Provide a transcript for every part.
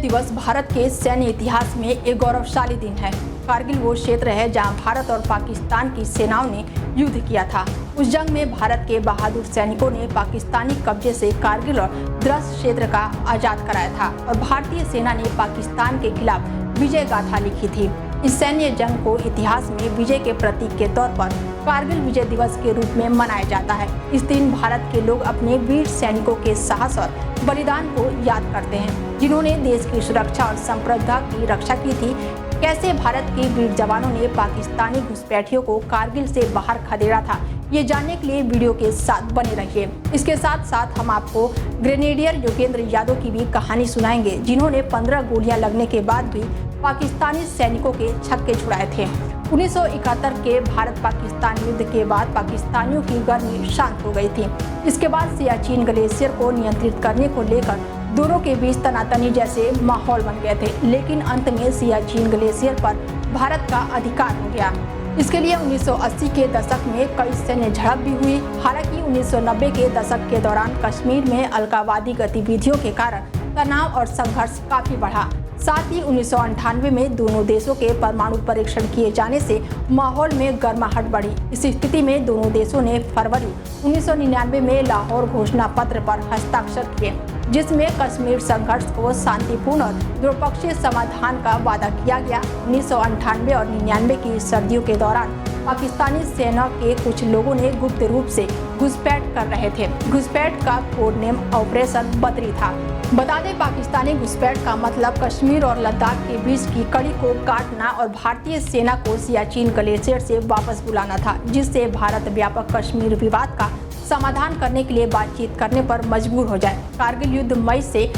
दिवस भारत के सैन्य इतिहास में एक गौरवशाली दिन है। कारगिल वो क्षेत्र है जहां भारत और पाकिस्तान की सेनाओं ने युद्ध किया था। उस जंग में भारत के बहादुर सैनिकों ने पाकिस्तानी कब्जे से कारगिल और द्रस क्षेत्र का आजाद कराया था और भारतीय सेना ने पाकिस्तान के खिलाफ विजय गाथा लिखी थी। इस सैन्य जंग को इतिहास में विजय के प्रतीक के तौर पर कारगिल विजय दिवस के रूप में मनाया जाता है। इस दिन भारत के लोग अपने वीर सैनिकों के साहस और बलिदान को याद करते हैं, जिन्होंने देश की सुरक्षा और संप्रभुता की रक्षा की थी। कैसे भारत के वीर जवानों ने पाकिस्तानी घुसपैठियों को कारगिल से बाहर खदेड़ा था, ये जानने के लिए वीडियो के साथ बने रहिए। इसके साथ साथ हम आपको ग्रेनेडियर योगेंद्र यादव की भी कहानी सुनाएंगे, जिन्होंने 15 गोलियां लगने के बाद भी पाकिस्तानी सैनिकों के छक्के छुड़ाए थे। 1971 के भारत पाकिस्तान युद्ध के बाद पाकिस्तानियों की गर्मी शांत हो गई थी। इसके बाद सियाचिन ग्लेशियर को नियंत्रित करने को लेकर दोनों के बीच तनातनी जैसे माहौल बन गए थे, लेकिन अंत में सियाचिन ग्लेशियर पर भारत का अधिकार हो गया। इसके लिए 1980 के दशक में कई सैन्य झड़प भी हुई। हालांकि 1990 के दशक के दौरान कश्मीर में अलगाववादी गतिविधियों के कारण तनाव और संघर्ष काफी बढ़ा। साथ ही 1998 में दोनों देशों के परमाणु परीक्षण किए जाने से माहौल में गर्माहट बढ़ी। इस स्थिति में दोनों देशों ने फरवरी 1999 में लाहौर घोषणा पत्र पर हस्ताक्षर किए, जिसमें कश्मीर संघर्ष को शांतिपूर्ण और द्विपक्षीय समाधान का वादा किया गया। 1998 और 99 की सर्दियों के दौरान पाकिस्तानी सेना के कुछ लोगों ने गुप्त रूप से घुसपैठ कर रहे थे। घुसपैठ का कोड नेम ऑपरेशन बदरी था। बता दें, पाकिस्तानी घुसपैठ का मतलब कश्मीर और लद्दाख के बीच की कड़ी को काटना और भारतीय सेना को सियाचिन ग्लेशियर से वापस बुलाना था, जिससे भारत व्यापक कश्मीर विवाद का समाधान करने के लिए बातचीत करने पर मजबूर हो जाए। कारगिल युद्ध मई से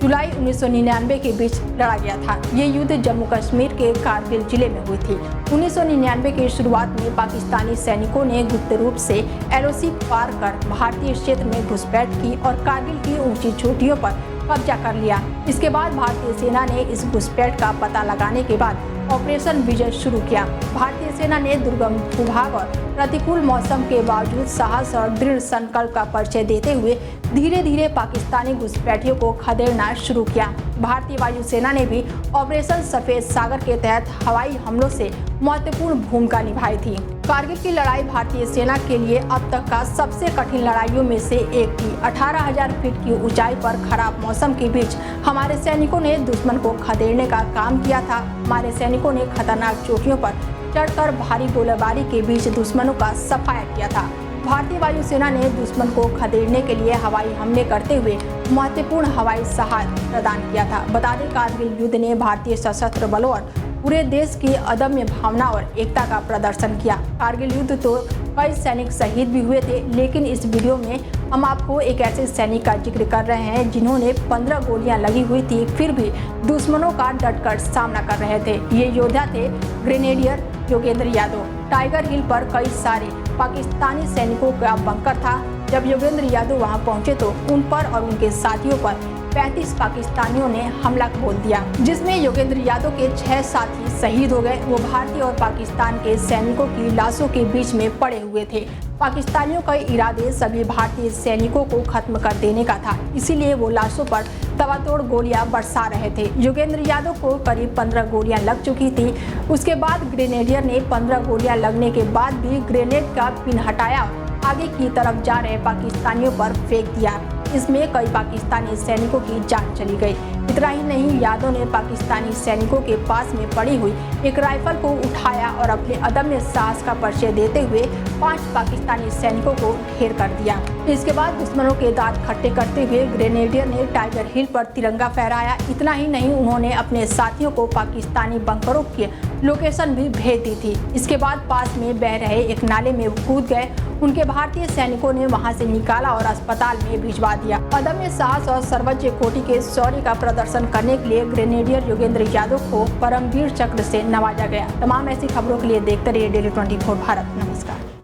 जुलाई 1999 के बीच लड़ा गया था। ये युद्ध जम्मू कश्मीर के कारगिल जिले में हुई थी। 1999 की शुरुआत में पाकिस्तानी सैनिकों ने गुप्त रूप से LOC पार कर भारतीय क्षेत्र में घुसपैठ की और कारगिल की ऊंची चोटियों पर कब्जा कर लिया। इसके बाद भारतीय सेना ने इस घुसपैठ का पता लगाने के बाद ऑपरेशन विजय शुरू किया। भारतीय सेना ने दुर्गम भूभाग और प्रतिकूल मौसम के बावजूद साहस और दृढ़ संकल्प का परिचय देते हुए धीरे धीरे पाकिस्तानी घुसपैठियों को खदेड़ना शुरू किया। भारतीय वायुसेना ने भी ऑपरेशन सफेद सागर के तहत हवाई हमलों से महत्वपूर्ण भूमिका निभाई थी। कारगिल की लड़ाई भारतीय सेना के लिए अब तक का सबसे कठिन लड़ाइयों में से एक थी। 18,000 फीट की ऊंचाई पर खराब मौसम के बीच हमारे सैनिकों ने दुश्मन को खदेड़ने का काम किया था। हमारे सैनिकों ने खतरनाक चोटियों पर चढ़कर भारी गोलीबारी के बीच दुश्मनों का सफाया किया था। भारतीय वायुसेना ने दुश्मन को खदेड़ने के लिए हवाई हमले करते हुए महत्वपूर्ण हवाई सहायता प्रदान किया था। बता दें, कारगिल युद्ध ने भारतीय सशस्त्र बलों और पूरे देश की अदम्य भावना और एकता का प्रदर्शन किया। कारगिल युद्ध तो कई सैनिक शहीद भी हुए थे, लेकिन इस वीडियो में हम आपको एक ऐसे सैनिक का जिक्र कर रहे हैं जिन्होंने 15 गोलियां लगी हुई थी, फिर भी दुश्मनों का डटकर सामना कर रहे थे। ये योद्धा थे ग्रेनेडियर योगेंद्र यादव। टाइगर हिल पर कई सारे पाकिस्तानी सैनिकों का बंकर था। जब योगेंद्र यादव वहां पहुंचे तो उन पर और उनके साथियों पर 35 पाकिस्तानियों ने हमला बोल दिया, जिसमें योगेंद्र यादव के 6 साथी शहीद हो गए। वो भारतीय और पाकिस्तान के सैनिकों की लाशों के बीच में पड़े हुए थे। पाकिस्तानियों का इरादे सभी भारतीय सैनिकों को खत्म कर देने का था, इसीलिए वो लाशों पर तवातोड़ गोलियां बरसा रहे थे। योगेंद्र यादव को करीब 15 गोलियां लग चुकी थी। उसके बाद ग्रेनेडियर ने 15 गोलियां लगने के बाद भी ग्रेनेड का पिन हटाया, आगे की तरफ जा रहे पाकिस्तानियों पर फेंक दिया। इसमें कई पाकिस्तानी सैनिकों की जान चली गई। इतना ही नहीं, यादव ने पाकिस्तानी सैनिकों के पास में पड़ी हुई एक राइफल को उठाया और अपने अदम्य साहस का परिचय देते हुए 5 पाकिस्तानी सैनिकों को ढेर कर दिया। इसके बाद दुश्मनों के दांत खट्टे करते हुए ग्रेनेडियर ने टाइगर हिल पर तिरंगा फहराया। इतना ही नहीं, उन्होंने अपने साथियों को पाकिस्तानी बंकरों की लोकेशन भी भेज दी थी। इसके बाद पास में बह रहे एक नाले में कूद गए। उनके भारतीय सैनिकों ने वहां से निकाला और अस्पताल में भिजवा दिया। अदम्य साहस और सर्वोच्च कोटि के शौर्य का प्रदर्शन करने के लिए ग्रेनेडियर योगेंद्र यादव को परमवीर चक्र से नवाजा गया। तमाम ऐसी खबरों के लिए देखते रहिए डेली 24 भारत।